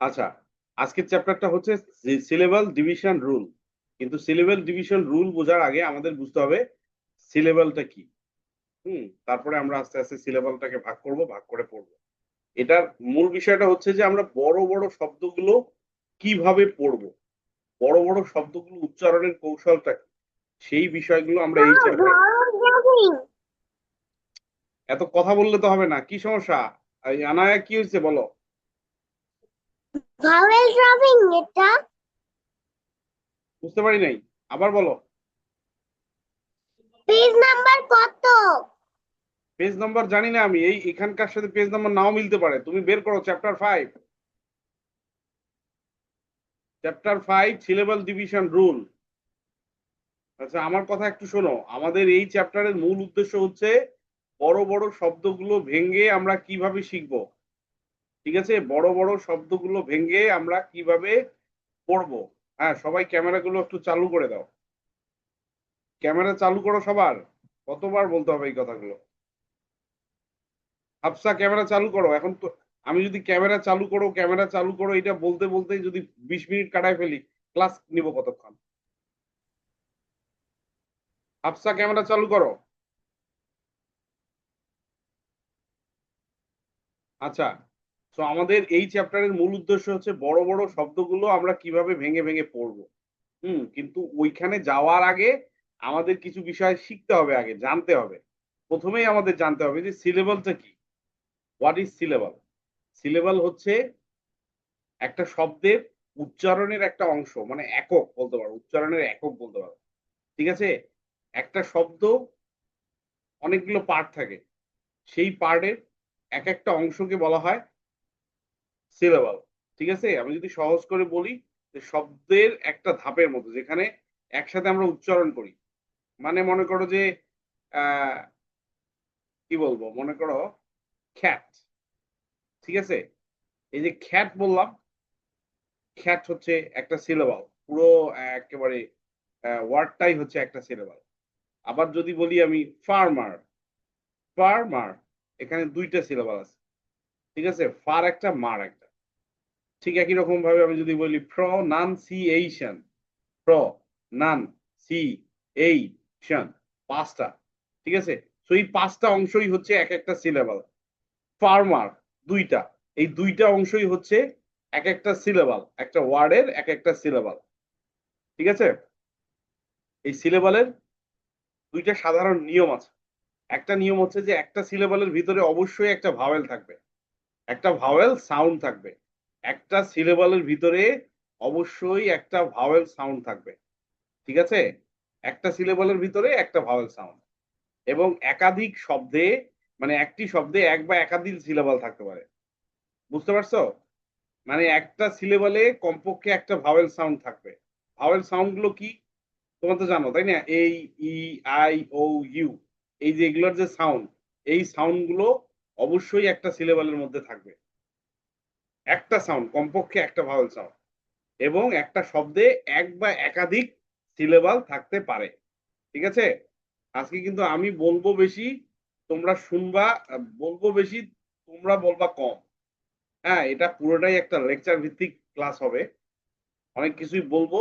আচ্ছা, আজকের চ্যাপ্টারটা হচ্ছে সিলেবাল ডিভিশন রুল। কিন্তু সিলেবাল ডিভিশন রুল বোঝার আগে আমাদের বুঝতে হবে সিলেবালটা কি। তারপরে আমরা আস্তে আস্তে সিলেবালটাকে ভাগ করব, ভাগ করে পড়বো। এটার মূল বিষয়টা হচ্ছে যে আমরা বড় বড় শব্দগুলো কিভাবে পড়বো, বড় বড় শব্দগুলো উচ্চারণের কৌশলটা কি, সেই বিষয়গুলো আমরা এই চ্যাপ্টারে। এত কথা বললে তো হবে না, কি সমস্যা? এই আনায়া কি হয়েছে বলো? ভাওয়েল ড্রপিং এটা বুঝতে পারি নাই, আবার বলো। পেজ নাম্বার কত? পেজ নাম্বার জানি না আমি, এই এখানকার সাথে পেজ নাম্বার নাও মিলতে পারে। তুমি বের করো chapter 5। Chapter 5 syllable division rule. আচ্ছা, আমার কথা একটু শোনো। আমাদের এই চ্যাপ্টারের মূল উদ্দেশ্য হচ্ছে বড় বড় শব্দগুলো ভেঙে আমরা কিভাবে শিখবো। ঠিক আছে, বড় বড় শব্দগুলো ভেঙে আমরা কিভাবে পড়বো। হ্যাঁ, সবাই ক্যামেরাগুলো একটু চালু করে দাও। ক্যামেরা চালু করো সবার। কতবার বলতে হবে এই কথাগুলো? হাফসা, ক্যামেরা চালু করো এখন তো। আমি যদি ক্যামেরা চালু করো, ক্যামেরা চালু করো এটা বলতে বলতে যদি 20 মিনিট কাটায় ফেলি, ক্লাস নিব কতক্ষণ? হাফসা, ক্যামেরা চালু করো। আচ্ছা, তো আমাদের এই চ্যাপ্টারের মূল উদ্দেশ্য হচ্ছে বড় বড় শব্দগুলো আমরা কিভাবে ভেঙে ভেঙে পড়বো। কিন্তু ওইখানে যাওয়ার আগে আমাদের কিছু বিষয় শিখতে হবে, আগে জানতে হবে। প্রথমেই আমাদের জানতে হবে যে সিলেবালটা কি। What is syllable? সিলেবাল হচ্ছে একটা শব্দের উচ্চারণের একটা অংশ, মানে একক বলতে পারো, উচ্চারণের একক বলতে পারো। ঠিক আছে, একটা শব্দ অনেকগুলো পার্ট থাকে, সেই পার্টের এক একটা অংশকে বলা হয় সিলেবাল। ঠিক আছে, আমি যদি সহজ করে বলি যে শব্দের একটা ধাপের মতো, যেখানে একসাথে আমরা উচ্চারণ করি। মানে মনে করো যে আহ কি বলবো, মনে করো খ্যাট। ঠিক আছে, এই যে খ্যাট বললাম, খ্যাট হচ্ছে একটা সিলেবাল পুরো, একেবারে ওয়ার্ডটাই হচ্ছে একটা সিলেবাল। আবার যদি বলি আমি ফার্মার, ফার্মার, এখানে দুইটা সিলেবাল আছে। ঠিক আছে, ফার একটা, মার একটা। ঠিক একই রকম ভাবে আমি যদি বলি প্রনাউন্সিয়েশন, প্রনাউন্সিয়েশন, পাঁচটা। ঠিক আছে, তো এই পাঁচটা অংশই হচ্ছে এক একটা সিলেবাল। ফার্মার দুইটা, এই দুইটা অংশই হচ্ছে এক একটা সিলেবাল, একটা ওয়ার্ডের এক একটা সিলেবাল। ঠিক আছে, এই সিলেবালের দুইটা সাধারণ নিয়ম আছে। একটা নিয়ম হচ্ছে যে একটা সিলেবালের ভিতরে অবশ্যই একটা ভাওয়েল থাকবে, একটা ভাওয়েল সাউন্ড থাকবে। একটা সিলেবালের ভিতরে অবশ্যই একটা ভাওয়েল সাউন্ড থাকবে। ঠিক আছে, একটা সিলেবালের ভিতরে একটা ভাওয়েল সাউন্ড। এবং একাধিক শব্দে, মানে একটি শব্দে এক বা একাধিক সিলেবাল থাকতে পারে। বুঝতে পারছো? মানে একটা সিলেবালে কমপক্ষে একটা ভাওয়েল সাউন্ড থাকবে। ভাওয়েল সাউন্ড গুলো কি তোমরা তো জানো, তাই না? এই, ই, আই, ও, ইউ, এই যে এগুলোর যে সাউন্ড, এই সাউন্ড গুলো অবশ্যই একটা সিলেবালের মধ্যে থাকবে। একটা সাউন্ড, কমপক্ষে একটা ভাওয়েল সাউন্ড। এবং একটা শব্দে এক বা একাধিক সিলেবাল থাকতে পারে। ঠিক আছে, আজকে কিন্তু আমি বলবো বেশি, তোমরা শুনবা। বলবো বেশি, তোমরা বলবা কম। হ্যাঁ, এটা পুরোটাই একটা লেকচার ভিত্তিক ক্লাস হবে। অনেক কিছুই বলবো,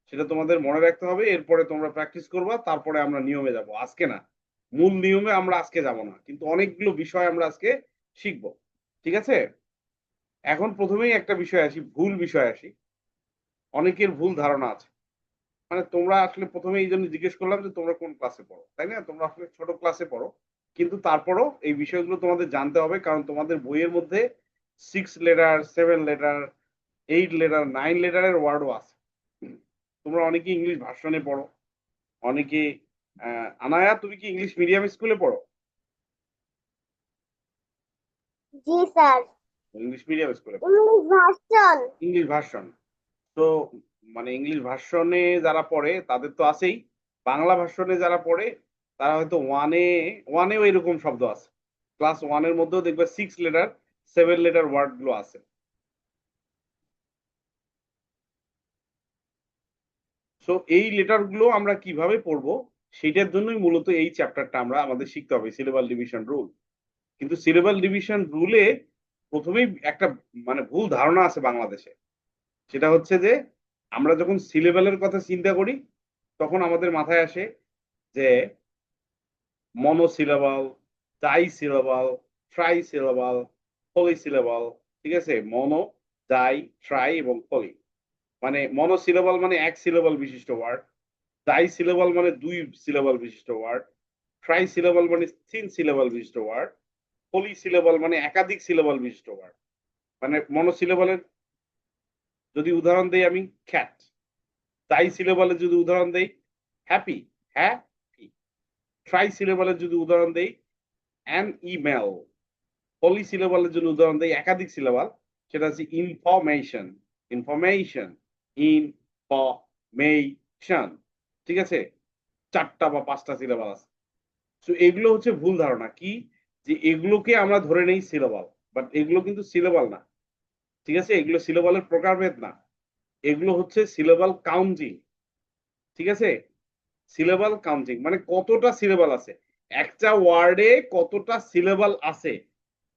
সেটা তোমাদের মনে রাখতে হবে। এরপরে তোমরা প্র্যাকটিস করবা, তারপরে আমরা নিয়মে যাব। আজকে না, মূল নিয়মে আমরা আজকে যাব না, কিন্তু অনেকগুলো বিষয় আমরা আজকে শিখবো। ঠিক আছে, এখন প্রথমেই একটা বিষয় আসি, ভুল বিষয় আসি। অনেকের ভুল ধারণা আছে। মানে তোমরা আসলে প্রথমে এই জন্য জিজ্ঞেস করলাম যে তোমরা কোন ক্লাসে পড়ো, তাই না? তোমরা আসলে ছোট ক্লাসে পড়ো, কিন্তু তারপরও এই বিষয়গুলো তোমাদের জানতে হবে, কারণ তোমাদের বইয়ের মধ্যে 6 লেটার, 7 লেটার, 8 লেটার, 9 লেটারের ওয়ার্ডও আছে। তোমরা অনেকে ইংলিশ ভার্সনে পড়ো, অনেকে আনায়া, তুমি কি ইংলিশ মিডিয়াম স্কুলে পড়ো? জি স্যার। ইংলিশ মিডিয়াম স্কুলে পড়ো, ইংলিশ ভার্সন। English version. তো মানে ইংলিশ ভার্সনে যারা পড়ে তাদের তো আছেই, বাংলা ভার্সনে যারা পড়ে তারা হয়তো ওয়ানেও এরকম শব্দ আছে। ক্লাস 1-এর মধ্যেও দেখবে 6 লেটার, 7 লেটার ওয়ার্ড গুলো আছে। সো এই লেটার গুলো আমরা কিভাবে পড়বো, সেটার জন্যই মূলত এই চ্যাপ্টারটা আমরা আমাদের শিখতে হবে, সিলেবাল ডিভিশন রুল। কিন্তু সিলেবাল ডিভিশন রুলে প্রথমেই একটা মানে ভুল ধারণা আছে বাংলাদেশে, সেটা হচ্ছে যে আমরা যখন সিলেবালের কথা চিন্তা করি তখন আমাদের মাথায় আসে যে মনোসিলেবাল, ডাইসিলেবাল, ট্রাইসিলেবাল, পলিসিলেবাল। ঠিক আছে, মনো, ডাই, ট্রাই এবং পলি। মানে মনোসিলেবাল মানে এক সিলেবাল বিশিষ্ট ওয়ার্ড, ডাই সিলেবাল মানে দুই সিলেবাল বিশিষ্ট ওয়ার্ড, ট্রাই সিলেবাল মানে তিন সিলেবাল বিশিষ্ট ওয়ার্ড, পলি সিলেবাল মানে একাধিক সিলেবাল বিশিষ্ট ওয়ার্ড। মানে মনোসিলেবালের যদি উদাহরণ দেই আমি, খ্যাট। ডাই সিলেবালের যদি উদাহরণ দেই, হ্যাপি, হ্যাপি। ট্রাই সিলেবালের যদি উদাহরণ দেই, অ্যান ইমেল। পলি সিলেবালের জন্য উদাহরণ দেই একাধিক সিলেবাল, সেটা হচ্ছে ইনফরমেশন, ইনফরমেশন, ইনফরমেশন। ঠিক আছে, চারটা বা পাঁচটা সিলেবাল আছে। তো এগুলো হচ্ছে ভুল ধারণা কি, যে এগুলোকে আমরা ধরে নেই সিলেবাল, বাট এগুলো কিন্তু সিলেবাল না। ঠিক আছে, এগুলো সিলেবালের প্রকারভেদ না, এগুলো হচ্ছে সিলেবাল কাউন্টিং। ঠিক আছে, সিলেবাল কাউন্টিং মানে কতটা সিলেবাল আছে, একটা ওয়ার্ডে কতটা সিলেবাল আছে,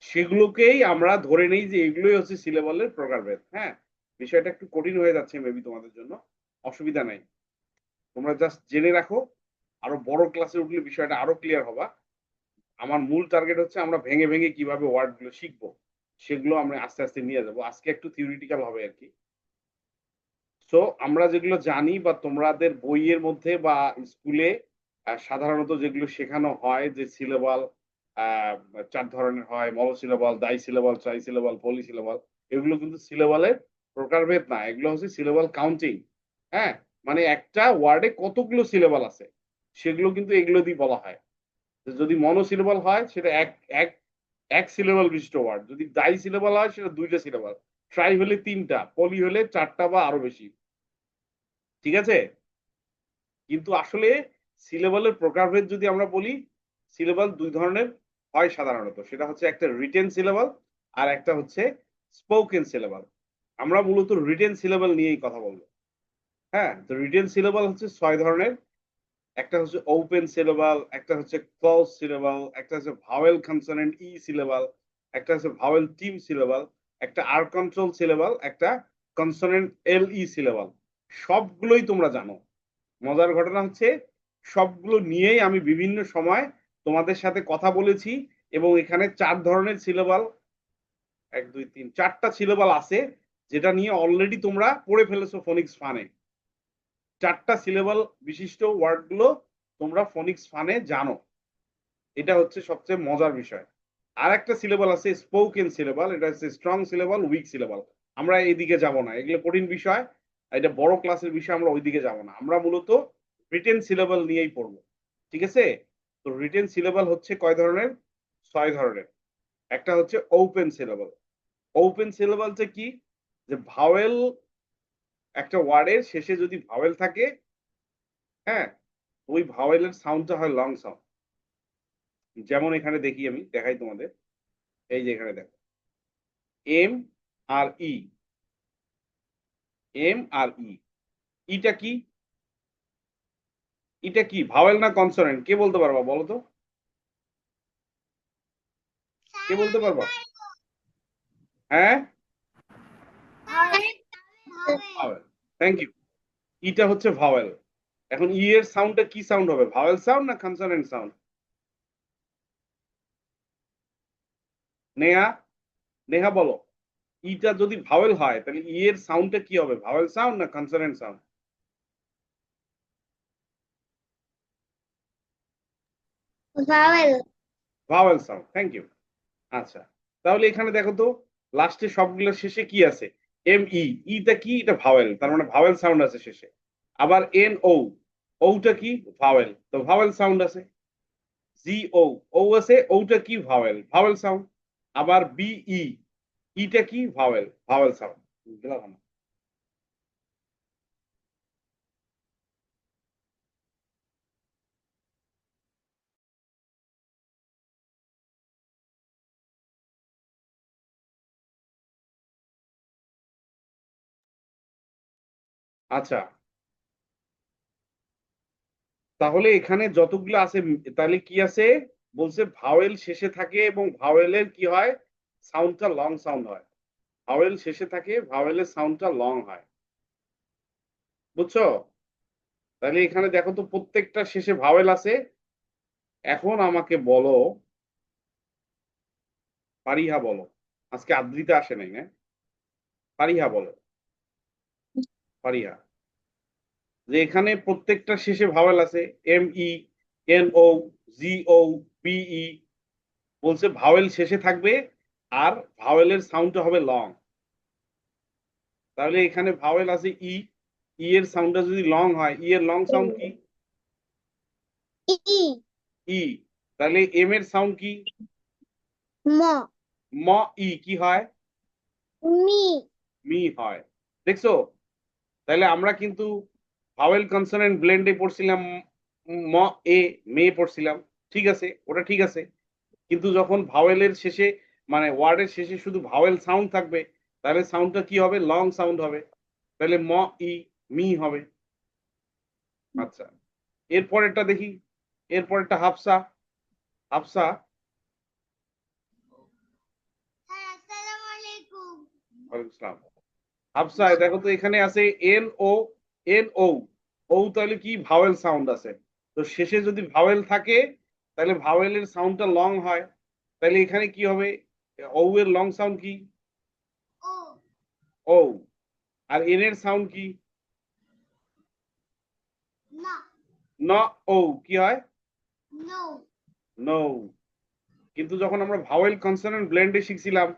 সেগুলোকেই আমরা ধরে নেই যে এগুলোই হচ্ছে সিলেবালের প্রকারভেদ। হ্যাঁ, বিষয়টা একটু কঠিন হয়ে যাচ্ছে মেবি তোমাদের জন্য, অসুবিধা নাই, তোমরা জাস্ট জেনে রাখো। আরো বড় ক্লাসে উঠলে বিষয়টা আরো ক্লিয়ার হবা। আমার মূল টার্গেট হচ্ছে আমরা ভেঙে ভেঙে কিভাবে ওয়ার্ড গুলো শিখবো, সেগুলো আমরা আস্তে আস্তে নিয়ে যাবো। আজকে একটু থিওরিটিক্যাল হবে আর কি। সো আমরা যেগুলো জানি বা তোমাদের বইয়ের মধ্যে বা স্কুলে সাধারণত যেগুলো শেখানো হয় যে সিলেবাল চার ধরনের হয়, মনো syllable, die syllable, try syllable, পলি সিলেবাল, এগুলো কিন্তু সিলেবালের প্রকারভেদ না, এগুলো হচ্ছে সিলেবাল কাউন্টিং। হ্যাঁ, মানে একটা ওয়ার্ডে কতগুলো সিলেবাল আছে সেগুলো কিন্তু এগুলো দিয়ে বলা হয়। যদি মনো সিলেবাল হয় সেটা এক এক এক সিলেবাল বিশিষ্ট ওয়ার্ড, যদি ডাই সিলেবাল হয় সেটা দুইটা সিলেবাল, ট্রাই হলে তিনটা, পলি হলে চারটা বা আরো বেশি। ঠিক আছে, কিন্তু আসলে সিলেবালের প্রকারভেদ যদি আমরা বলি, সিলেবাল দুই ধরনের হয় সাধারণত, সেটা হচ্ছে একটা রিটেন সিলেবাল আর একটা হচ্ছে স্পোকেন সিলেবাল। আমরা মূলত রিটেন সিলেবাল নিয়েই কথা বলবো। হ্যাঁ, তো রিটেন সিলেবাল হচ্ছে ছয় ধরনের। একটা হচ্ছে ওপেন সিলেবাল, একটা হচ্ছে ক্লোজ সিলেবাল, একটা হচ্ছে ভাওয়েল কনসোনেন্ট ই সিলেবাল, একটা হচ্ছে ভাওয়েল টিম সিলেবাল, একটা আর কন্ট্রোল সিলেবাল, একটা কনসোনেন্ট এল ই সিলেবাল। সবগুলোই তোমরা জানো। মজার ঘটনা হচ্ছে সবগুলো নিয়েই আমি বিভিন্ন সময় তোমাদের সাথে কথা বলেছি, এবং এখানে চার ধরনের সিলেবাল, এক দুই তিন চারটা সিলেবাল আছে যেটা নিয়ে অলরেডি তোমরা পড়ে ফেলেছো ফোনিক্স ফানে। চারটা সিলেবাল বিশিষ্ট ওয়ার্ড গুলো তোমরা ফোনিক্স ফানে জানো, এটা হচ্ছে সবচেয়ে মজার বিষয়। আর একটা সিলেবাল আছে স্পোকেন সিলেবাল, এটা হচ্ছে স্ট্রং সিলেবাল, উইক সিলেবাল। আমরা এইদিকে যাব না, এগুলো কঠিন বিষয়, এটা বড় ক্লাসের বিষয়, আমরা ওইদিকে যাব না, আমরা মূলত রিটেন সিলেবাল নিয়েই পড়বো। ঠিক আছে, তো রিটেন সিলেবাল হচ্ছে কয় ধরনের, ছয় ধরনের। একটা হচ্ছে ওপেন সিলেবাল। ওপেন সিলেবালটা কি, যে ভাওয়েল, একটা ওয়ার্ডের শেষে যদি ভাওয়েল থাকে, হ্যাঁ, ওই ভাওয়েলের সাউন্ডটা হয় লং সাউন্ড। যেমন এখানে দেখি, আমি দেখাই তোমাদের, এই যে এখানে দেখো, এম আর ই, এম আর ই, ইটা কি, এটা কি ভাওয়েল না কনসোনেন্ট, কে বলতে পারবা বলো তো, কে বলতে পারবা? হ্যাঁ, ভাওয়েল, থ্যাংক ইউ। ইটা হচ্ছে ভাওয়েল। এখন ই এর সাউন্ডটা কি সাউন্ড হবে, ভাওয়েল সাউন্ড না কনসোনেন্ট সাউন্ড? নেহা, নেহা বলো, ইটা যদি ভাওয়েল হয় তাহলে ই এর সাউন্ডটা কি হবে, ভাওয়েল সাউন্ড না consonant sound? Vowel. Vowel sound, thank you. আচ্ছা, তাহলে এখানে দেখো তো, লাস্টে সবগুলোর শেষে কি আছে, এম ই, ইটা কি, এটা ভাওয়েল, তার মানে ভাওয়েল সাউন্ড আছে শেষে। আবার এন ও, ওটা কি, ভাওয়েল, তো ভাওয়েল সাউন্ড আছে। জি ও, ও আছে, ওটা কি, ভাওয়েল, ভাওয়েল সাউন্ড। আবার বি ই, ইটা কি, ভাওয়েল, ভাওয়েল সাউন্ড। বুঝলাম না? আচ্ছা, তাহলে এখানে যতগুলো আছে, তাহলে কি আছে, বলছে ভাওয়েল শেষে থাকে এবং ভাওয়েলের কি হয়, সাউন্ডটা লং সাউন্ড হয়, ভাওয়েল শেষে থাকে, ভাওয়েলের সাউন্ডটা লং হয়। বুঝছো? তাহলে এখানে দেখো তো প্রত্যেকটা শেষে ভাওয়েল আছে। এখন আমাকে বলো, পারিহা বলো। আজকে আদ্রিতা আসে নাই, না? পারিহা বলো, পারিহা, যে এখানে প্রত্যেকটা শেষে ভাওয়েল আছে, এম ই, এন ও, জি ও, পি ই, বলছে ভাওয়েল শেষে থাকবে আর ভাওয়েলের সাউন্ডটা হবে লং। তাহলে এখানে ভাওয়েল আছে ই, ই এর সাউন্ডটা যদি লং হয়, ই এর লং সাউন্ড কি? ই ই। তাহলে এম এর সাউন্ড কি? ম ম। ই কি হয়? মি মি হয়। দেখছো? তাহলে আমরা কিন্তু ভাওয়েল কনসোনেন্ট ব্লেন্ডে পড়ছিলাম ম এ, মে পড়ছিলাম, ঠিক আছে, ওটা ঠিক আছে। কিন্তু যখন ভাওয়েলের শেষে, মানে ওয়ার্ডের শেষে শুধু ভাওয়েল সাউন্ড থাকবে, তাহলে সাউন্ডটা কি হবে? লং সাউন্ড হবে। তাহলে ম ই, মি হবে। আচ্ছা, এরপরেরটা দেখি, এরপরেরটা হাফসা। হাফসা, আসসালামু আলাইকুম। ওয়ালাইকুম আসসালাম। হাফসা, দেখো তো এখানে আছে এন ও, এন ও, ও তাহলে কি? ভাওয়েল সাউন্ড আছে। তো শেষে যদি ভাওয়েল থাকে তাহলে ভাওয়েলের সাউন্ডটা লং হয়। তাহলে এখানে কি হবে? ও এর লং সাউন্ড কি? ও ও। আর এন এর সাউন্ড কি? না ন। ও কি হয়? No no. কিন্তু যখন আমরা ভাওয়েল কনসোনেন্ট ব্লেন্ডে শিখছিলাম,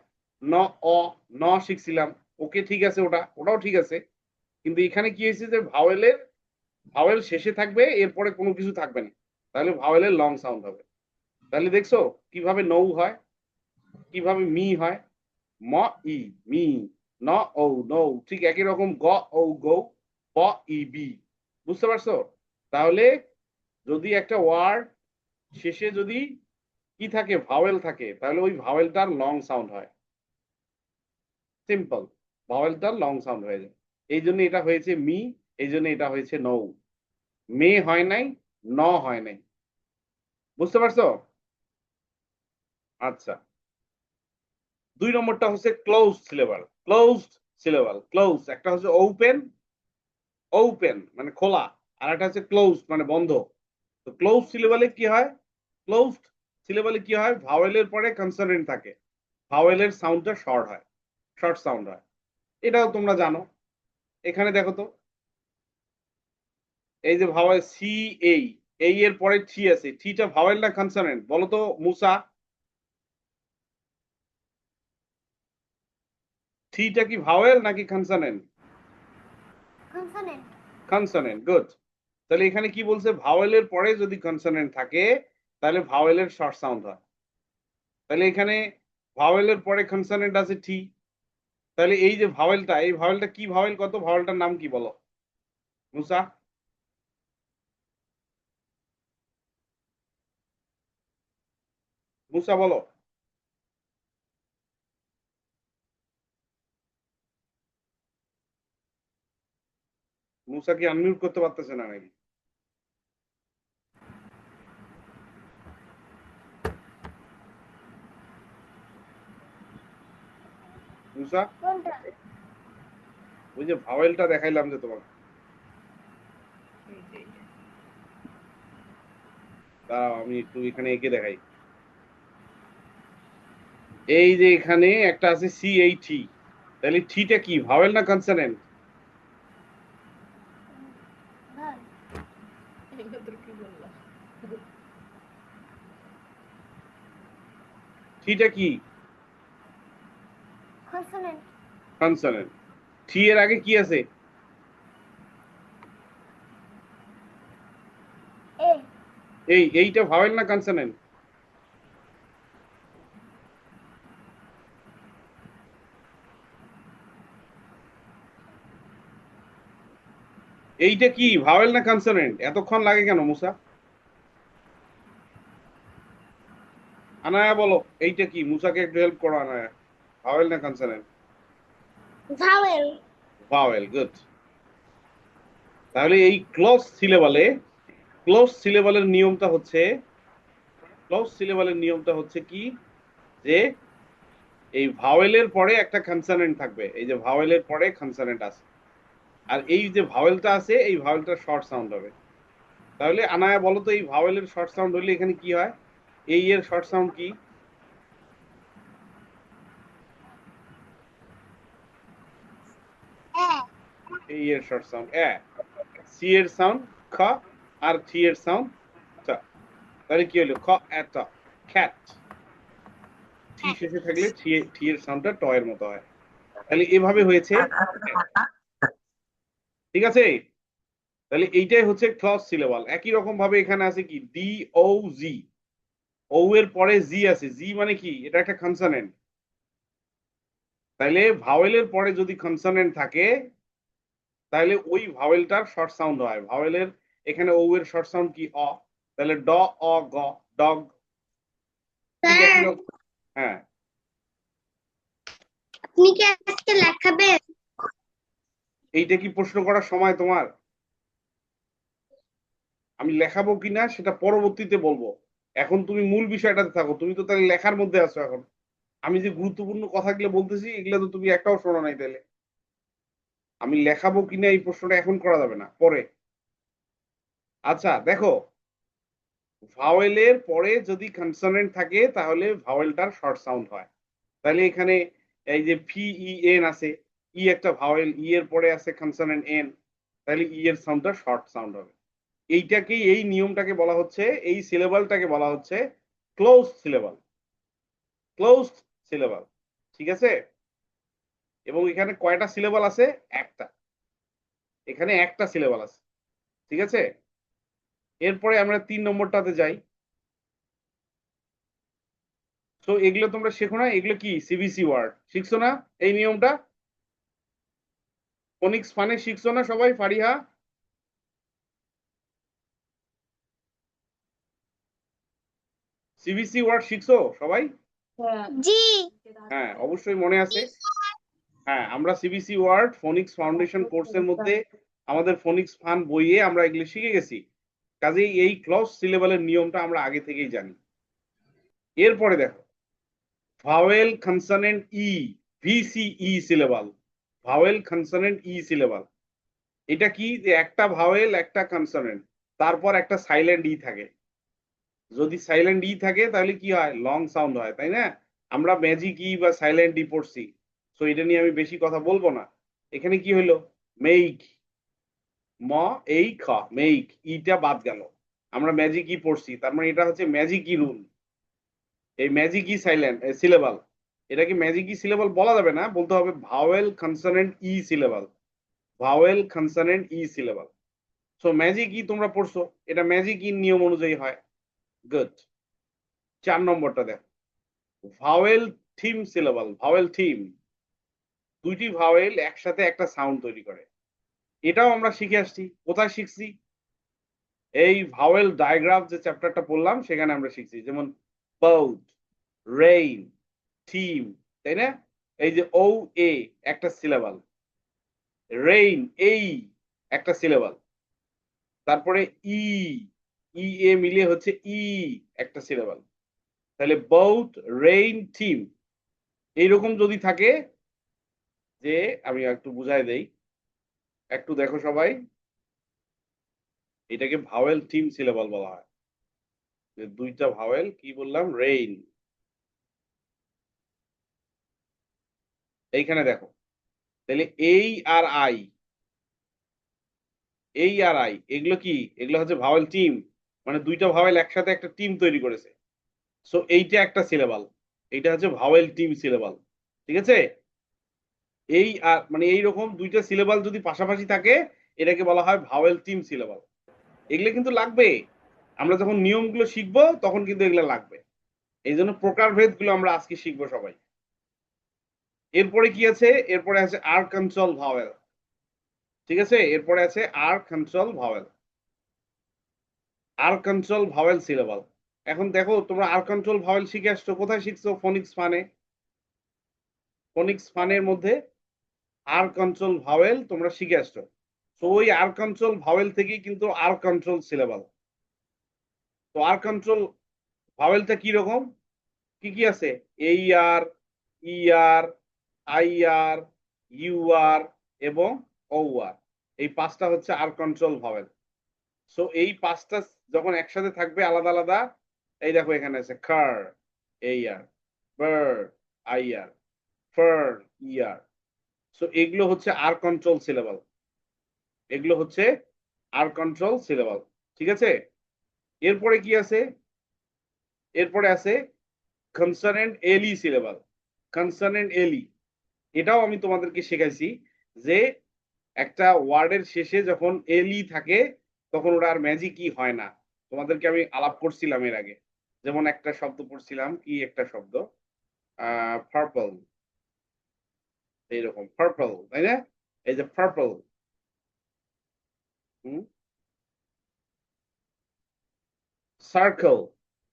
ন অ, ন শিখছিলাম, ওকে ঠিক আছে, ওটাও ঠিক আছে। কিন্তু এখানে কি হয়েছে যে ভাওয়েল শেষে থাকবে, এরপরে কোনো কিছু থাকবে না, তাহলে ভাওয়েলের লং সাউন্ড হবে। তাহলে দেখছো কিভাবে নৌ হয়, কিভাবে মি হয়? ম ই, মি। ন ও, নৌ। ঠিক একই রকম গ ও, গৌ। প ই, বি। বুঝতে পারছো? তাহলে যদি একটা ওয়ার্ড শেষে যদি কি থাকে? ভাওয়েল থাকে, তাহলে ওই ভাওয়েলটার লং সাউন্ড হয়। সিম্পল, ভাওয়েলটার লং সাউন্ড হয়ে যায়। এই জন্য এটা হয়েছে মি, এই জন্য এটা হয়েছে নৌ। মে হয় নাই, ন হয় নাই। বুঝতে পারছো? আচ্ছা, 2 নম্বরটা হচ্ছে close syllable. Closed syllable, close, একটা হচ্ছে ওপেন, ওপেন মানে খোলা, আর একটা হচ্ছে ক্লোজ মানে বন্ধ। তো ক্লোজ সিলেবালে কি হয়? ক্লোজড সিলেবালে কি হয়? ভাওয়েলের পরে কনসোনেন্ট থাকে, ভাওয়েলের সাউন্ডটা শর্ট হয়, শর্ট সাউন্ড হয়। এটাও তোমরা জানো। এখানে দেখো তো, এই যে ভাওয়েল সি, এই, এই এর পরে টি আছে, টিটা ভাওয়েল না কনসোনেন্ট বলো তো মুসা? টিটা কি ভাওয়েল নাকি কনসোনেন্ট? Consonant consonant, good. তাহলে এখানে কি বলছে? ভাওয়েলের পরে যদি কনসোনেন্ট থাকে তাহলে ভাওয়েলের শর্ট সাউন্ড হয়। তাহলে এখানে ভাওয়েলের পরে কনসোনেন্ট আছে টি। তাহলে এই যে ভাওয়েলটা, এই ভাওয়েলটা কি ভাওয়েল? কত ভাওয়েলটার নাম কি বলো মুসা? মুসা বলো। মুসা কি আনমিউট করতে পারতেছে না নাকি? মুসা, কোনটা? ওই যে ভাওয়েলটা দেখাইলাম যে তোমাকে, দাঁড়াও আমি একটু এখানে এঁকে দেখাই। এই যে এখানে একটা আছে সি এই টি, তাহলে টিটা কি ভাওয়েল না কনসোনেন্ট? ভাল টিটা কি? Consonant consonant. টি এর আগে কি আছে? এ এইটা ভাওয়েল না কনসোনেন্ট? এইটা কি ভাওয়েল না কনসোনেন্ট? এতক্ষণ লাগে কেন মুসা? আনায়া বলো, এইটা কি? মুসাকে একটু হেল্প করো আনায়া। ভাওয়েল না কনসোনেন্ট? Vowel vowel, good. তাহলে এই ক্লোজ সিলেবালে, ক্লোজ সিলেবালের নিয়মটা হচ্ছে, ক্লোজ সিলেবালের নিয়মটা হচ্ছে কি, যে এই ভাওয়েলের পরে একটা কনসোনেন্ট থাকবে, এই যে ভাওয়েলের পরে কনসোনেন্ট আছে, আর এই যে ভাওয়েলটা আছে এই ভাওয়েলটা শর্ট সাউন্ড হবে। তাহলে আনায়া বলো তো, এই ভাওয়েলের শর্ট সাউন্ড হলে এখানে কি হয়? এই এর শর্ট সাউন্ড কি? এই এর শর্ট সাউন্ড এ, সি এর সাউন্ড খ, আর থি এর সাউন্ড ট। তাহলে কি হলো? খ এত খ্যাট। থি শেষে থাকলে থি এর সাউন্ডটা ট এর মতো হয়। তাহলে এভাবে হয়েছে cat। ঠিক আছে? তাহলে এইটাই হচ্ছে ক্লজ সিলেবাল। একই রকম ভাবে এখানে আছে কি ডি ও জি, ও এর পরে জি আছে, জি মানে কি? এটা একটা কনসোনেন্ট। তাইলে ভাওয়েলের পরে যদি কনসোনেন্ট থাকে তাহলে ওই ভাওয়েলটার শর্ট সাউন্ড হয়। ভাওয়েলের এখানে ও এর শর্ট সাউন্ড কি? অ। তাহলে ড অ গ, ডগ। ঠিক একই রকম। হ্যাঁ, আপনি কি আজকে লেখাবেন? এইটা কি প্রশ্ন করার সময় তোমার? আমি লেখাবো কিনা সেটা পরবর্তীতে বলবো। এখন তুমি মূল বিষয়টাতে থাকো। তুমি তো তাহলে লেখার মধ্যে আছো এখন। আমি যে গুরুত্বপূর্ণ কথাগুলো বলতেছি এগুলো তো তুমি একটাও শোনো নাই। তাহলে আমি লেখাবো কিনা এই প্রশ্নটা এখন করা যাবে না, পরে। আচ্ছা দেখো, ভাওয়েলের পরে যদি কনসোনেন্ট থাকে তাহলে ভাওয়েলটার শর্ট সাউন্ড হয়। তাহলে এখানে এই যে ফি ই এন আছে, ই একটা ভাওয়েল, ই এর পরে আছে কনসোনেন্ট এন, তাহলে ই এর সাউন্ডটা শর্ট সাউন্ড হবে। এইটাকেই, এই নিয়মটাকে বলা হচ্ছে, এই সিলেবালটাকে বলা হচ্ছে ক্লোজ সিলেবাল। Close syllable. ঠিক আছে? এবং এখানে কয়টা সিলেবাল আছে? একটা। এখানে একটা সিলেবাল আছে। ঠিক আছে? এরপরে আমরা 3 নম্বরটাতে যাই। তো এগুলো তোমরা শেখো না? এগুলো কি সিবিসি ওয়ার্ড শিখছো না? এই নিয়মটা ফোনিক্স ফানে শিখছো না সবাই? ফারিহা, সিবিসি ওয়ার্ড শিখছো সবাই? জি। হ্যাঁ, অবশ্যই মনে আছে। হ্যাঁ, আমরা সিবিসি ওয়ার্ড ফোনিক্স ফাউন্ডেশন কোর্সের মধ্যে আমাদের ফোনিক্স ফান বইয়ে আমরা এগুলো শিখে গেছি। কাজেই এই ক্লজ সিলেবালের নিয়মটা আমরা আগে থেকেই জানি। এরপরে দেখো, ভাওয়েল কনসোনেন্ট ই, VCE syllable. Vowel consonant E syllable. এটা কি? যে একটা ভাওয়েল একটা কনসোনেন্ট, তারপর একটা সাইলেন্ট ই থাকে। যদি সাইলেন্ট ই থাকে তাহলে কি হয়? লং সাউন্ড হয়, তাই না? আমরা ম্যাজিক ই বা সাইলেন্ট ই পড়ছি, তো এটা নিয়ে আমি বেশি কথা বলবো না। এখানে কি হলো? মেইক, ম এই খ, মেইক, ইটা বাদ গেল। আমরা ম্যাজিক ই পড়ছি, তার মানে এটা হচ্ছে ম্যাজিক ই রুল। এই ম্যাজিক ই সাইলেন্ট সিলেবাল, এটাকে ম্যাজিক ই সিলেবাল বলা যাবে না, বলতে হবে vowel consonant E syllable. Vowel consonant E syllable. So magic E তোমরা পড়ছো, এটা ম্যাজিক ই নিয়ম অনুযায়ী হয়। গুড। 4 নম্বরটা দেখো, vowel theme syllable. Vowel theme, দুইটি ভাওয়েল একসাথে একটা সাউন্ড তৈরি করে। এটাও আমরা শিখে আসছি। কোথায় শিখছি? এই ভাওয়েল ডায়াগ্রাম যে চ্যাপ্টারটা পড়লাম সেখানে আমরা শিখছি। যেমন বাউড, রেইন, থিম, তাই না? এই যে ও এ একটা সিলেবাল, রেইন এই একটা সিলেবাল, তারপরে ই, ই এ মিলে হচ্ছে ই একটা সিলেবাল। তাহলে বাউড, রেইন, থিম এইরকম যদি থাকে, যে আমি একটু বুঝাই দেই, একটু দেখো সবাই, এটাকে ভাওয়েল থিম সিলেবাল বলা হয়। যে দুইটা ভাওয়েল, কি বললাম? রেইন। এইখানে দেখো, তাহলে এই আর আই, এই আর আই এগুলো কি? এগুলো হচ্ছে ভাওয়েল টিম, মানে দুইটা ভাওয়েল একসাথে একটা টিম তৈরি করেছে। সো এইটা একটা সিলেবাল, এইটা হচ্ছে ভাওয়েল টিম সিলেবাল। ঠিক আছে? এই আর মানে এইরকম দুইটা সিলেবাল যদি পাশাপাশি থাকে এটাকে বলা হয় ভাওয়েল টিম সিলেবাল। এগুলো কিন্তু লাগবে, আমরা যখন নিয়মগুলো শিখবো তখন কিন্তু এগুলো লাগবে। এই জন্য প্রকারভেদ গুলো আমরা আজকে শিখবো সবাই। এরপরে কি আছে? এরপরে আছে আর কন্ট্রোল ভাওয়েল। ঠিক আছে? এরপরে আছে আর কন্ট্রোল ভাওয়েল, আর কন্ট্রোল ভাওয়েল সিলেবাল। এখন দেখো, তোমরা আর কন্ট্রোল ভাওয়েল শিখে আসছো কোথায়? শিখছো ফোনিক্স ফানে। ফোনিক্স ফানের মধ্যে আর কন্ট্রোল ভাওয়েল তোমরা শিখে আসছো। তো ওই আর কন্ট্রোল ভাওয়েল থেকেই কিন্তু আর কন্ট্রোল সিলেবাল। তো আর কন্ট্রোল ভাওয়েলটা কি রকম? কি কি আছে? এই আর, ER, IR, UR এবং OR। এই পাঁচটা হচ্ছে আর কন্ট্রোল ভাওয়েল। সো এই পাঁচটা যখন একসাথে থাকবে আলাদা আলাদা, এই দেখো এখানে আছে কার, AR, bird, IR, fern, ER। So এগুলো হচ্ছে আর কন্ট্রোল সিলেবাল, এগুলো হচ্ছে আর কন্ট্রোল সিলেবাল। ঠিক আছে, এরপরে কি আছে? এরপরে আছে কনসোনেন্ট এলি সিলেবাল। কনসোনেন্ট এলি, এটাও আমি তোমাদেরকে শেখাইছি যে একটা ওয়ার্ডের শেষে যখন এলি থাকে তখন ওটা আর ম্যাজিকই হয় না। তোমাদেরকে আমি আলাপ করছিলাম এর আগে। যেমন একটা শব্দ পড়ছিলাম, কি একটা শব্দ, পার্পল, এইরকম পার্পল, তাই না? এই যে পার্পল, সার্কেল,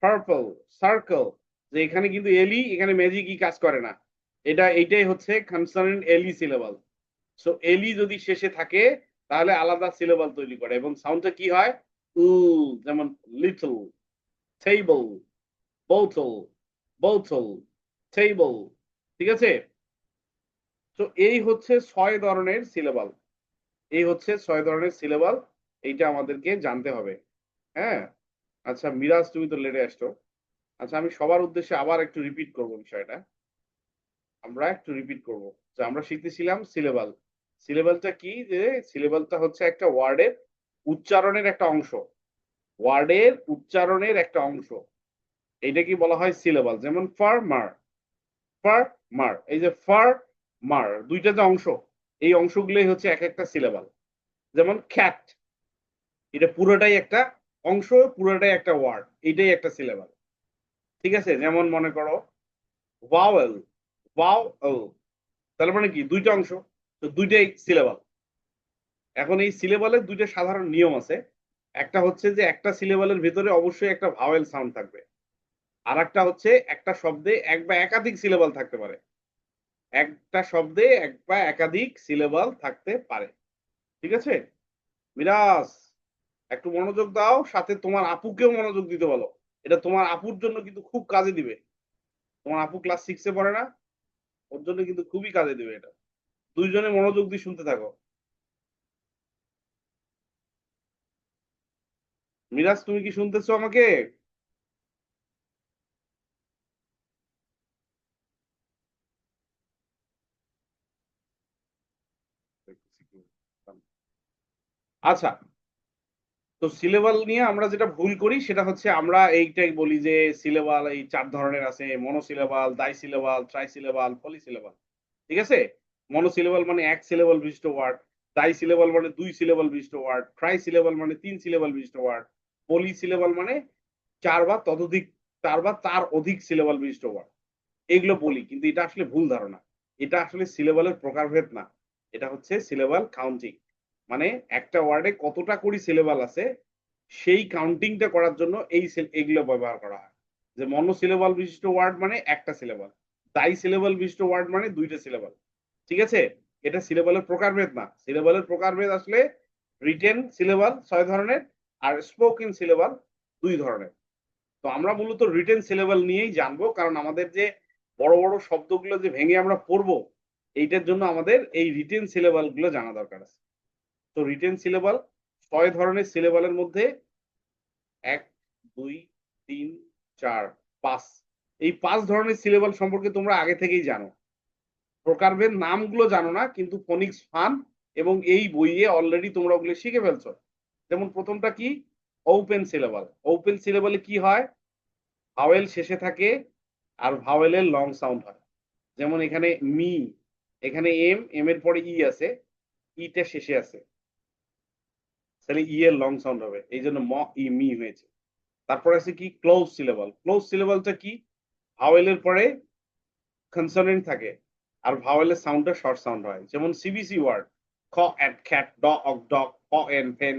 পার্পল, সার্কেল, যে এখানে কিন্তু এলি, এখানে ম্যাজিকই কাজ করে না। এইটাই হচ্ছে কনসোনেন্ট এলি সিলেবাল। সো এলি যদি শেষে থাকে তাহলে আলাদা সিলেবাল তৈরি করে এবং সাউন্ডটা কি হয়? উ, যেমন লিটল, টেবল, বোতল, বোতল, টেবল। ঠিক আছে, তো এই হচ্ছে 6 ধরনের সিলেবাল। এই হচ্ছে 6 ধরনের সিলেবাল, এইটা আমাদেরকে জানতে হবে। হ্যাঁ, আচ্ছা মিরাজ, তুমি তো লেটে আসছো। আচ্ছা আমি সবার উদ্দেশ্যে আবার একটু রিপিট করব বিষয়টা। আমরা একটু রিপিট করব যে আমরা শিখতেছিলাম সিলেবাল। সিলেবালটা কি? যে সিলেবালটা হচ্ছে একটা ওয়ার্ডের উচ্চারণের একটা অংশ, ওয়ার্ডের উচ্চারণের একটা অংশ, এইটা কি বলা হয় সিলেবাল। যেমন ফার্মার, ফার্মার, এই যে ফার্মার দুইটা যে অংশ, এই অংশগুলোই হচ্ছে এক একটা সিলেবাল। যেমন ক্যাট, এটা পুরোটাই একটা অংশ, পুরোটাই একটা ওয়ার্ড, এটাই একটা সিলেবাল। ঠিক আছে, যেমন মনে করো ভাওয়েল, ভাওয়েল, তাহলে মানে কি দুইটা অংশ, তো দুইটাই সিলেবাল। এখন এই সিলেবালের দুইটা সাধারণ নিয়ম আছে। একটা হচ্ছে যে একটা সিলেবালের ভিতরে অবশ্যই একটা ভাওয়েল সাউন্ড থাকবে, আর একটা হচ্ছে একটা শব্দে এক বা একাধিক সিলেবাল থাকতে পারে। একটা শব্দে এক বা একাধিক সিলেবাল থাকতে পারে। ঠিক আছে মিরাজ, একটু মনোযোগ দাও, সাথে তোমার আপুকেও মনোযোগ দিতে বলো। এটা তোমার আপুর জন্য কিন্তু খুব কাজে দিবে। তোমার আপু ক্লাস 6-এ পড়ে না? ওর জন্য কিন্তু খুবই কাজে দিবে এটা। দুইজনে মনোযোগ দিয়ে শুনতে থাকো। মিরাজ, তুমি কি শুনতেছো আমাকে? আচ্ছা, তো সিলেবাল নিয়ে আমরা যেটা ভুল করি সেটা হচ্ছে আমরা এইটাই বলি যে সিলেবাল এই 4 ধরনের আছে, মনোসিলেবাল, ডাইসিলেবাল, ট্রাইসিলেবাল, পলিসিলেবাল। ঠিক আছে, মনোসিলেবাল মানে এক সিলেবাল বিশিষ্ট ওয়ার্ড, ডাইসিলেবাল মানে 2 সিলেবাল বিশিষ্ট ওয়ার্ড, ট্রাইসিলেবাল মানে 3 সিলেবাল বিশিষ্ট ওয়ার্ড, পলিসিলেবাল মানে 4 বা ততোধিক, 4 বা তার অধিক সিলেবাল বিশিষ্ট ওয়ার্ড। এগুলো বলি, কিন্তু এটা আসলে ভুল ধারণা। এটা আসলে সিলেবালের প্রকারভেদ না, এটা হচ্ছে সিলেবাল কাউন্টিং। মানে একটা ওয়ার্ডে কতটা করে সিলেবাল আছে সেই কাউন্টিংটা করার জন্য এগুলো ব্যবহার করা হয়। যে মনোসিলেবাল বিশিষ্ট ওয়ার্ড মানে একটা সিলেবাল, ডাই সিলেবাল বিশিষ্ট ওয়ার্ড মানে দুইটা সিলেবাল। ঠিক আছে, এটা সিলেবালের প্রকারভেদ না। সিলেবালের প্রকারভেদ আসলে রিটেন সিলেবাল 6 ধরনের আর স্পোকেন সিলেবাল 2 ধরনের। তো আমরা মূলত রিটেন সিলেবাল নিয়েই জানবো, কারণ আমাদের যে বড় বড় শব্দগুলো যে ভেঙে আমরা পড়বো, এইটার জন্য আমাদের এই রিটেন সিলেবাল গুলো জানা দরকার আছে। তো রিটেন সিলেবাল 6 ধরনের সিলেবালের মধ্যে 1, 2, 3, 4, 5, এই 5 ধরনের সিলেবাল সম্পর্কে তোমরা আগে থেকেই জানো। প্রকারভেদ নামগুলো জানো না, কিন্তু ফনিক্স ফান এবং এই বইয়ে অলরেডি তোমরা ওগুলো শিখে ফেলছো। যেমন প্রথমটা কি? Open syllable. ওপেন সিলেবালে কি হয়? ভাওয়েল শেষে থাকে আর ভাওয়েলের লং সাউন্ড হয়। যেমন এখানে মি, এখানে এম, এম এর পরে ই আছে, ইটা শেষে আছে, তাহলে ই এর লং সাউন্ড হবে, এই জন্য ম ই মি হয়েছে। তারপর আছে কি? Close syllable. ক্লোজ সিলেবালটা কি? ভাওয়েলের পরে কনসোনেন্ট থাকে আর ভাওয়েলের সাউন্ডটা শর্ট সাউন্ড হয়। যেমন সিবিসি ওয়ার্ড, খ এন্ড খ্যাট, ড অক ডক, প এন ফেন,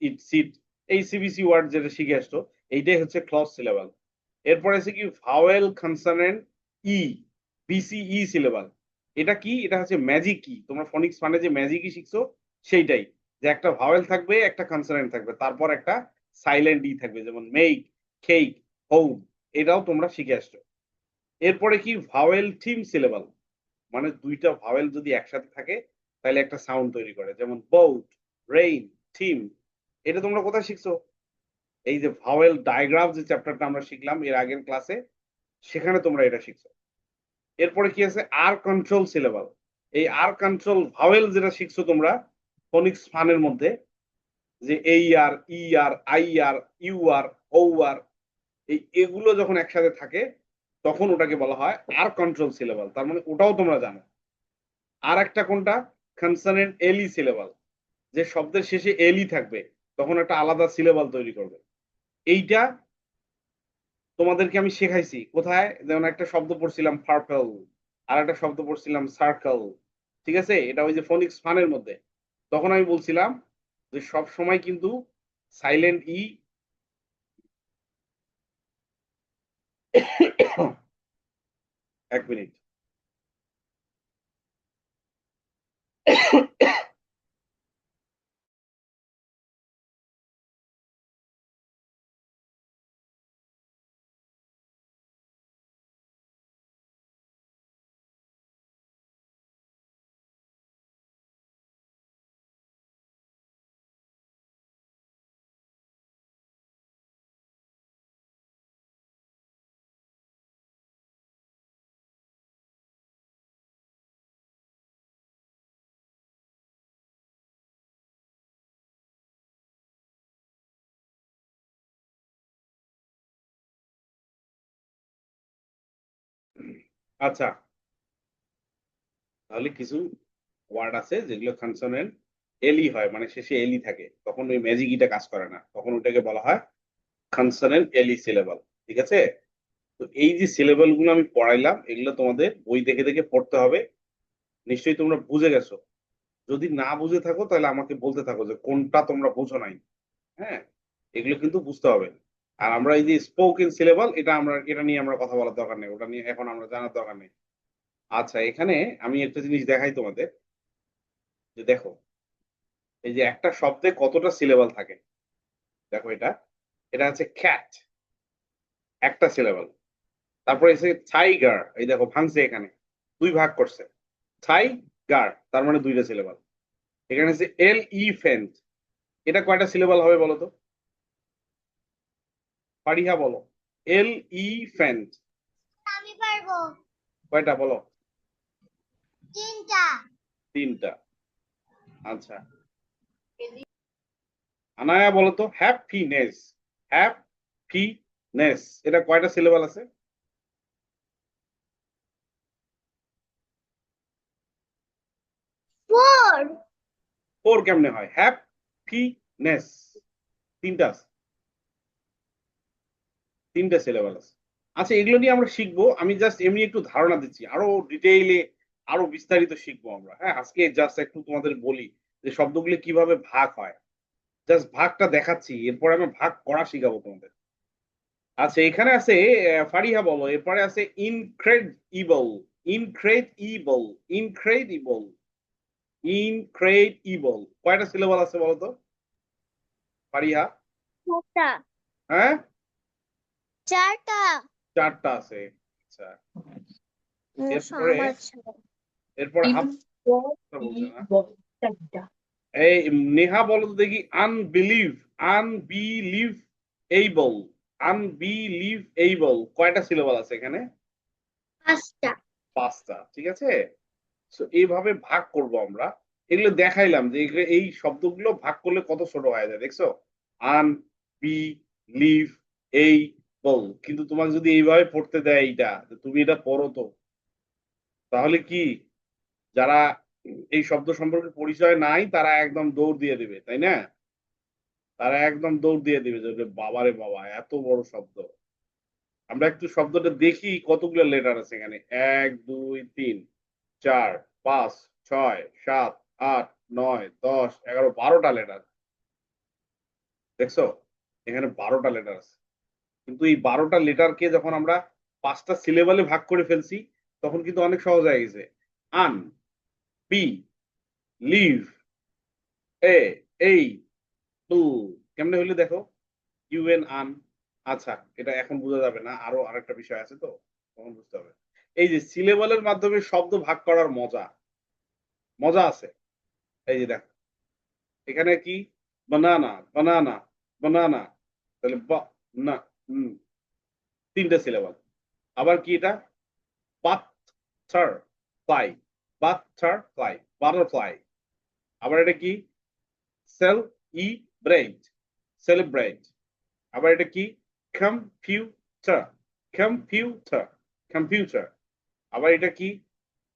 ইট সিট, এই সিবিসি ওয়ার্ড যেটা শিখে আসতো, এইটাই হচ্ছে ক্লোজ সিলেবাল। এরপর আছে কি? ভাওয়েল কনসোনেন্ট ই, বিসিই সিলেবাল। এটা কি? এটা হচ্ছে ম্যাজিক কি, তোমরা ফনিক্স ফানে যে ম্যাজিকই শিখছো সেইটাই, যে একটা ভাওয়েল থাকবে, একটা কনসোনেন্ট থাকবে, তারপর একটা সাইলেন্ট ই থাকবে, যেমন মেক, কেক, হোম, এটাও তোমরা শিখে আসছো। এরপরে কি ভাওয়েল থিম সিলেবাল, মানে দুইটা ভাওয়েল যদি একসাথে থাকে তাহলে একটা সাউন্ড তৈরি করে, যেমন বোট, রেইন, থিম। এটা তোমরা কোথায় শিখছো? এই যে ভাওয়েল ডায়াগ্রাম যে চ্যাপ্টারটা আমরা শিখলাম এর আগের ক্লাসে, সেখানে তোমরা এটা শিখছো। এরপরে কি আছে আর কন্ট্রোল সিলেবাল। এই আর কন্ট্রোল ভাওয়েল যেটা শিখছো তোমরা ফোনিক্স ফানের মধ্যে, যে এই আর, ই আর, আই আর, ইউ আর, ও আর, এগুলো যখন একসাথে থাকে তখন ওটাকে বলা হয় আর কন্ট্রোল সিলেবাল। তার মানে ওটাও তোমরা জানো। আর একটা কোনটা, কনসোনেন্ট এলি সিলেবাল, যে শব্দের শেষে এলি থাকবে তখন একটা আলাদা সিলেবাল তৈরি করবে। এইটা তোমাদেরকে আমি শেখাইছি কোথায়, যেমন একটা শব্দ পড়ছিলাম পার্পল, আর একটা শব্দ পড়ছিলাম সার্কেল। ঠিক আছে, এটা ওই যে ফোনিক্স ফানের মধ্যে। তখন আমি বলছিলাম যে সব সময় কিন্তু সাইলেন্ট ই এক মিনিট। আচ্ছা, তাহলে কিছু ওয়ার্ড আছে যেগুলো কনসোনেন্ট এলি হয়, মানে শেষে এলি থাকে, তখন ওই ম্যাজিক ইটা কাজ করে না, তখন ওটাকে বলা হয় কনসোনেন্ট এলি সিলেবাল। ঠিক আছে, তো এই যে সিলেবাল গুলো আমি পড়াইলাম এগুলো তোমাদের বই দেখে দেখে পড়তে হবে। নিশ্চয়ই তোমরা বুঝে গেছো। যদি না বুঝে থাকো তাহলে আমাকে বলতে থাকো যে কোনটা তোমরা বুঝো নাই। হ্যাঁ, এগুলো কিন্তু বুঝতে হবে। আর আমরা এই যে স্পোকেন সিলেবাল, এটা নিয়ে আমরা কথা বলার দরকার নেই, ওটা নিয়ে এখন আমরা জানার দরকার নেই। আচ্ছা, এখানে আমি একটা জিনিস দেখাই তোমাদের, যে দেখো এই যে একটা শব্দে কতটা সিলেবাল থাকে। দেখো এটা, এটা হচ্ছে ক্যাট, একটা সিলেবাল। তারপরে এসে টাইগার, এই দেখো ভাঙছে এখানে, দুই ভাগ করছে, টাইগার, তার মানে দুইটা সিলেবাল। এখানে হচ্ছে এলিফ্যান্ট, এটা কয়টা সিলেবাল হবে বলো তো? পারিহা বলো। এলিফ্যান্ট আমি পারবো। কয়টা বলো? তিনটা। তিনটা। আচ্ছা, আনায়া বলো তো হ্যাপিনেস, হ্যাপিনেস, এটা কয়টা সিলেবাল আছে? ফোর। ফোর কেমনে হয়? হ্যাপিনেস তিনটা আছে, তিনটা সিলেবাল আছে। আচ্ছা, এগুলো নিয়ে আমরা শিখবো, আমি জাস্ট এমনি একটু ধারণা দিচ্ছি, আরো ডিটেইলে আরো বিস্তারিত শিখবো আমরা। হ্যাঁ, আজকে জাস্ট একটু তোমাদের বলি যে শব্দগুলো কিভাবে ভাগ হয়, জাস্ট ভাগটা দেখাচ্ছি, এরপরে আমি ভাগ করা শিখাবো তোমাদের। আচ্ছা, এখানে আছে ফারিহা বলো, এরপরে আছে ইনক্রেডিবল, ইনক্রেডিবল, ইনক্রেডিবল, ইনক্রেডিবল, কয়টা সিলেবাল আছে বলো তো ফারিহা? চারটা। হ্যাঁ, চারটা। চারটা আছে। আচ্ছা, এরপরে আমার এরপরে হাফ বলছে না। এই নেহা বলো তো দেখি, আনবিলিভ, আনবিলিভ এইবল, আনবিলিভ এইবল, কয়টা সিলেবাল আছে এখানে? পাঁচটা। পাঁচটা। ঠিক আছে, তো এইভাবে ভাগ করব আমরা। এগুলো দেখাইলাম যে এই শব্দগুলো ভাগ করলে কত ছোট হয়ে যায়, দেখছো? আন, বি, লিভ, এই, বল। কিন্তু তোমাকে যদি এইভাবে পড়তে দেয় এইটা, তুমি এটা পড়ো তো, তাহলে কি যারা এই শব্দ সম্পর্কে পরিচয় নাই তারা একদম দৌড় দিয়ে দিবে, তাই না? তারা একদম দৌড় দিয়ে দিবে যে বাবারে বাবা এত বড় শব্দ। আমরা একটু শব্দটা দেখি কতগুলো লেটার আছে এখানে, এক, দুই, তিন, চার, পাঁচ, ছয়, সাত, আট, নয়, 10, 11, 12টা লেটার। দেখছো, এখানে 12টা লেটার আছে। কিন্তু এই 12টা লেটারকে যখন আমরা পাঁচটা সিলেবালে ভাগ করে ফেলছি তখন কিন্তু অনেক সহজ হয়ে গেছে। আন, বি, লিভ, এ, এই, টু, কেমনে হইলে দেখো, ইউএন, আন। আচ্ছা, এটা এখন বোঝা যাবে না, আরো আরেকটা বিষয় আছে তো, তখন বুঝতে হবে। এই যে সিলেবলের মাধ্যমে শব্দ ভাগ করার মজা মজা আছে। এই যে দেখো এখানে কি বানানা বানানা বানানা, তাহলে না তিনটা সিলেবল। আবার কি এটা বাটারফ্লাই বাটারফ্লাই বাটারফ্লাই। আবার এটা কি সেল ই ব্রেড সেলিব্রেট। আবার এটা কি কম্পিউটার কম্পিউটার কম্পিউটার। আবার এটা কি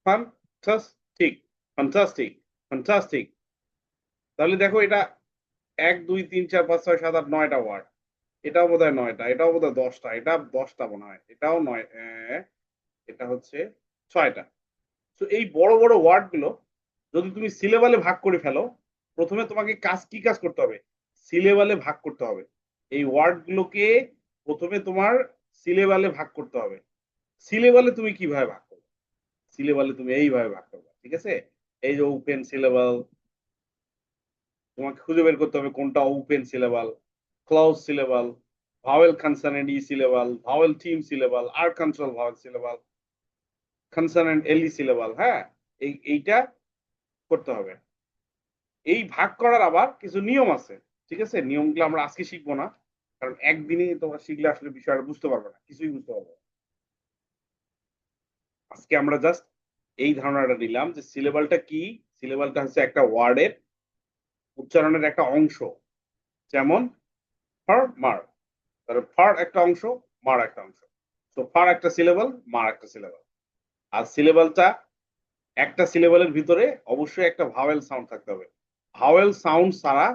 ফ্যান্টাস্টিক ফ্যান্টাস্টিক ফ্যান্টাস্টিক। তাহলে দেখো এটা 1 2 3 4 5 6 7 8 9টা ওয়ার্ড। এটাও বোধহয় 9টা, এটাও বোধহয় 10টা, এটা 10টা মনে হয়, এটাও 9, এটা হচ্ছে 6টা। তো এই বড় বড় ওয়ার্ড গুলো যদি তুমি সিলেবালে ভাগ করে ফেলো, প্রথমে তোমাকে কি কাজ করতে হবে? সিলেবালে ভাগ করতে হবে। এই ওয়ার্ড গুলোকে প্রথমে তোমার সিলেবালে ভাগ করতে হবে। সিলেবালে তুমি কিভাবে ভাগ করবে? সিলেবালে তুমি এইভাবে ভাগ করবে, ঠিক আছে? এই যে ওপেন সিলেবাল, তোমাকে খুঁজে বের করতে হবে কোনটা open syllable, close syllable, vowel consonant E syllable, vowel team syllable, আর control vowel syllable, consonant LE syllable. হ্যাঁ, এইটা করতে হবে। এই ভাগ করার আবার কিছু নিয়ম আছে, ঠিক আছে? নিয়মগুলো আমরা আজকে শিখবো না, কারণ একদিনে তোমরা শিখলে আসলে বিষয়টা বুঝতে পারবে না, কিছুই বুঝতে পারবে না। আজকে আমরা জাস্ট এই ধারণাটা নিলাম যে সিলেবালটা কি। সিলেবালটা হচ্ছে একটা ওয়ার্ডের উচ্চারণের একটা অংশ। যেমন ফার মার, তাহলে ফার একটা অংশ, মার একটা অংশ। তো ফার একটা সিলেবাল, মার একটা সিলেবাল। আর সিলেবালটা একটা সিলেবালের ভিতরে অবশ্যই একটা ভাওয়েল সাউন্ড থাকতে হবে। ভাওয়েল সাউন্ড ছাড়া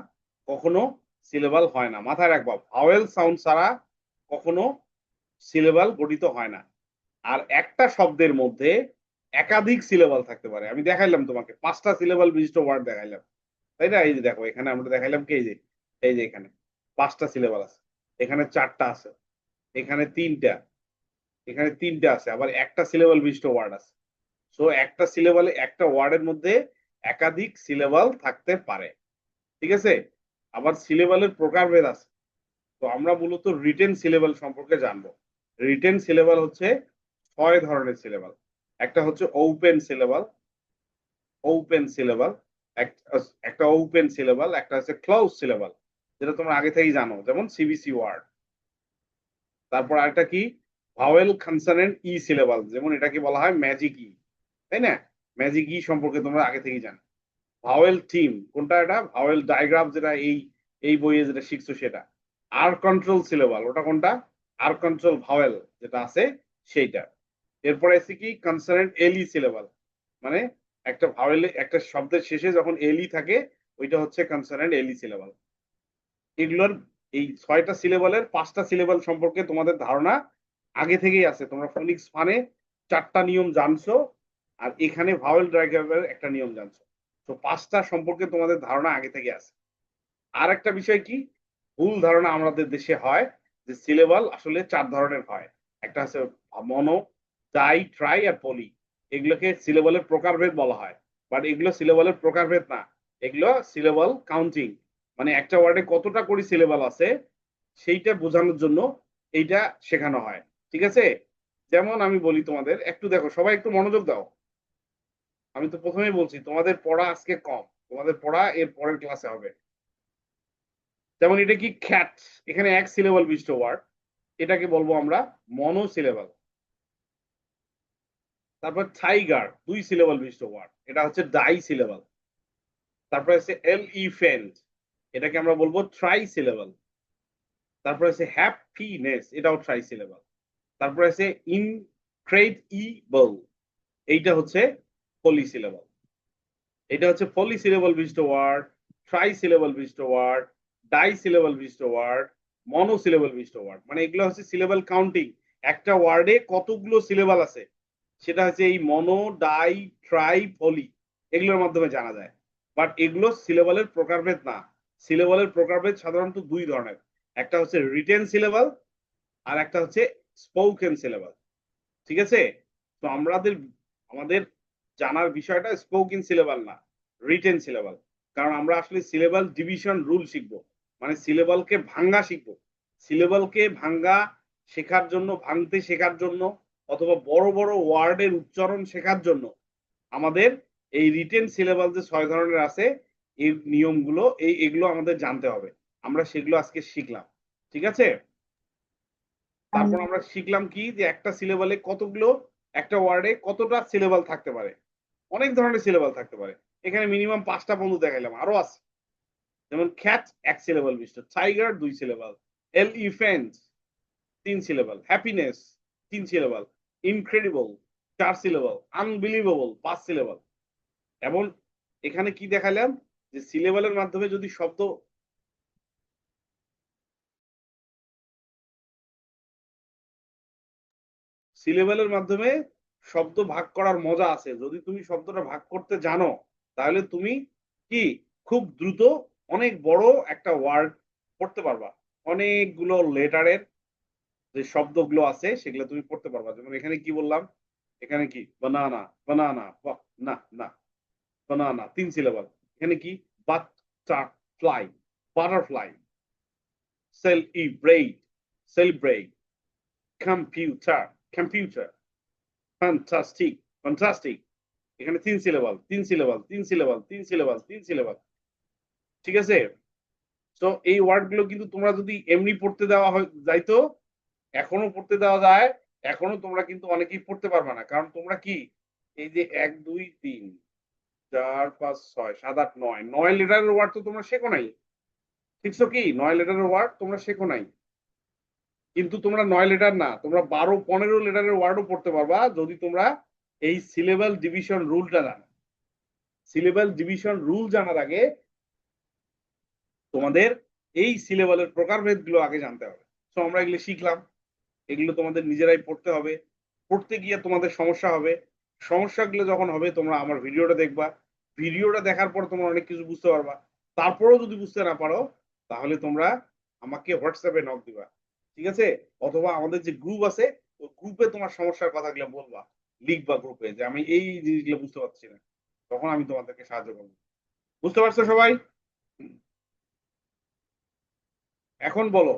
কখনো সিলেবাল হয় না, মাথায় রাখবা। ভাওয়েল সাউন্ড ছাড়া কখনো সিলেবাল গঠিত হয় না। আর একটা শব্দের মধ্যে একাধিক সিলেবাল থাকতে পারে। আমি দেখাইলাম তোমাকে 5টা সিলেবাল বিশিষ্ট ওয়ার্ড দেখাইলাম, তাই না? এই যে দেখো এখানে আমরা দেখাইলাম কি, এই যে এখানে 5টা সিলেবাল আছে, এখানে 4টা আছে, এখানে 3টা, এখানে 3টা আছে, আবার একটা সিলেবাল বিশিষ্ট ওয়ার্ড আছে। সো একটা সিলেবালে একটা ওয়ার্ডের মধ্যে একাধিক সিলেবাল থাকতে পারে, ঠিক আছে? আবার সিলেবালের প্রকারভেদ আছে। তো আমরা মূলত রিটেন সিলেবাল সম্পর্কে জানবো। রিটেন সিলেবাল হচ্ছে 6 ধরনের সিলেবাল। একটা হচ্ছে ওপেন সিলেবাল, ওপেন সিলেবাল, একটা ওপেন সিলেবাল, একটা হচ্ছে ক্লোজ সিলেবাল, যেটা তোমরা আগে থেকেই জানো, যেমন সিবিসি ওয়ার্ড। তারপর আরেকটা কি ভাওয়েল কনসোনেন্ট ই সিলেবাল, যেমন এটাকে বলা হয় ম্যাজিক ই, তাই না? ম্যাজিক ই সম্পর্কে তোমরা আগে থেকেই জানো। ভাওয়েল থিম কোনটা? এটা ভাওয়েল ডায়াগ্রাম, যেটা এই এই বইয়ে যেটা শিখছো সেটা। আর কন্ট্রোল সিলেবাল, ওটা কোনটা? আর কন্ট্রোল ভাওয়েল যেটা আছে সেইটা। এরপরে আছে কি কনসোনেন্ট এলই সিলেবাল, মানে একটা ভাওয়েলে একটা শব্দের শেষে যখন এলই থাকে ওইটা হচ্ছে কনসোনেন্ট এলই সিলেবাল। এগুলোর এই 6টা সিলেবালের 5টা সিলেবাল সম্পর্কে তোমাদের ধারণা আগে থেকেই আছে। তোমরা ফোনিক্স ফানে 4টা নিয়ম জানছো, আর এখানে ভাওয়েল ডায়াগ্রামের একটা নিয়ম জানছো। তো 5টা সম্পর্কে তোমাদের ধারণা আগে থেকে আছে। আর একটা বিষয় কি, ভুল ধারণা আমাদের দেশে হয় যে সিলেবাল আসলে 4 ধরনের হয়। একটা আছে মনো, ডাই, ট্রাই আর পলি। এগুলোকে সিলেবালের প্রকারভেদ বলা হয়, বাট এগুলো সিলেবালের প্রকারভেদ না, এগুলো সিলেবাল কাউন্টিং, মানে একটা ওয়ার্ডে কতটা করে সিলেবাল আছে সেইটা বোঝানোর জন্য এইটা শেখানো হয়, ঠিক আছে? যেমন আমি বলি তোমাদের, একটু দেখো সবাই, একটু মনোযোগ দাও। আমি তো প্রথমেই বলছি তোমাদের পড়া আজকে কম, তোমাদের পড়া এর পরের ক্লাসে হবে। যেমন এটা কি খ্যাট, এখানে এক সিলেবাল বিশিষ্ট ওয়ার্ড, এটাকে বলবো আমরা মনো সিলেবাল। তারপর টাইগার 2 সিলেবাল বিশিষ্ট ওয়ার্ড, এটা হচ্ছে ডাই সিলেবাল। তারপর আছে এলিফ্যান্ট, এটাকে আমরা বলবো ট্রাই সিলেবাল। তারপর আছে হ্যাপিনেস, এটাও ট্রাই সিলেবাল। তারপর আছে ইনক্রেডিবল, এইটা হচ্ছে পলি সিলেবাল। এটা হচ্ছে পলি সিলেবাল বিশিষ্ট ওয়ার্ড, ট্রাই সিলেবাল বিশিষ্ট ওয়ার্ড, ডাই সিলেবাল বিশিষ্ট ওয়ার্ড, মনো সিলেবাল বিশিষ্ট ওয়ার্ড। মানে এগুলো হচ্ছে সিলেবাল কাউন্টিং, একটা ওয়ার্ডে কতগুলো সিলেবাল আছে সেটা হচ্ছে এই মনো, ডাই, ট্রাই, পলি এগুলোর মাধ্যমে জানা যায়। বাট এগুলো সিলেবালের প্রকারভেদ না। সিলেবালের প্রকারভেদ সাধারণত 2 ধরনের, একটা হচ্ছে রিটেন সিলেবাল আর একটা হচ্ছে স্পোকেন সিলেবাল, ঠিক আছে? তো আমাদের জানার বিষয়টা স্পোকেন সিলেবাল না, রিটেন সিলেবাল। কারণ আমরা আসলে সিলেবাল ডিভিশন রুল শিখবো, মানে সিলেবালকে ভাঙ্গা শিখবো। সিলেবালকে ভাঙ্গা শেখার জন্য, ভাঙতে শেখার জন্য অথবা বড় বড় ওয়ার্ডের উচ্চারণ শেখার জন্য আমাদের এই রিটেন সিলেবাস যে 6 ধরনের আছে এই নিয়মগুলো এগুলো আমাদের জানতে হবে। আমরা সেগুলো আজকে শিখলাম। ঠিক আছে? তারপর আমরা শিখলাম কি যে একটা সিলেবালে কতগুলো, একটা ওয়ার্ডে কতটা সিলেবাল থাকতে পারে। অনেক ধরনের সিলেবাল থাকতে পারে। এখানে মিনিমাম 5টা বন্ধু দেখাইলাম, আরো আছে। যেমন ক্যাট 1 সিলেবাল বিশিষ্ট, tiger 2 syllable, elephant 3 syllable, happiness 3 syllable, incredible 4 syllable, unbelievable 5 syllable. এবং এখানে কি দেখালাম যে সিলেবালের মাধ্যমে যদি শব্দ সিলেবালের মাধ্যমে শব্দ ভাগ করার মজা আছে। যদি তুমি শব্দটা ভাগ করতে জানো তাহলে তুমি কি খুব দ্রুত অনেক বড় একটা ওয়ার্ড পড়তে পারবা। অনেকগুলো লেটারের যে শব্দগুলো আছে সেগুলো তুমি পড়তে পারবা। যেমন এখানে কি বললাম, এখানে কি বানানা, বানানা, না না, বানানা 3 সিলেবাল। এখানে কি butterfly, butterfly, celebrate, celebrate, computer, computer, fantastic, fantastic. এখানে 3 syllable, 3 syllable, 3 syllable, 3 syllable, 3 syllable. ঠিক আছে? তো এই ওয়ার্ড গুলো কিন্তু তোমরা যদি এমনি পড়তে দেওয়া হয় যাইতো, এখনো পড়তে দেওয়া যায়, এখনো তোমরা কিন্তু অনেকেই পড়তে পারবা না। কারণ তোমরা কি এই যে 1 2 3 4 5 6 7 8 9 9 লেটারের ওয়ার্ড তো তোমরা শেখো নাই। শিখছো কি 9 লেটারের ওয়ার্ড তোমরা শেখো নাই। কিন্তু তোমরা 9 লেটার না, তোমরা 12 15 লেটারের ওয়ার্ডও পড়তে পারবা যদি তোমরা এই সিলেবাল ডিভিশন রুলটা জানো। সিলেবাল ডিভিশন রুল জানার আগে তোমাদের এই সিলেবালের প্রকারভেদগুলো আগে জানতে হবে। তো আমরা এগুলো শিখলাম, এগুলো তোমাদের নিজেরাই পড়তে হবে। পড়তে গিয়ে তোমাদের সমস্যা হবে। সমস্যাগুলো যখন হবে তোমরা আমার ভিডিওটা দেখবা। ভিডিওটা দেখার পর তোমরা অনেক কিছু বুঝতে পারবা। তারপরেও যদি বুঝতে না পারো তাহলে তোমরা আমাকে হোয়াটসঅ্যাপে নক দিবা। ঠিক আছে? অথবা আমাদের যে গ্রুপ আছে ওই গ্রুপে তোমার সমস্যার কথাগুলো বলবা, লিখবা গ্রুপে যে আমি এই জিনিসগুলো বুঝতে পারছি না। তখন আমি তোমাদেরকে সাহায্য করবো। বুঝতে পারছো সবাই? এখন বলো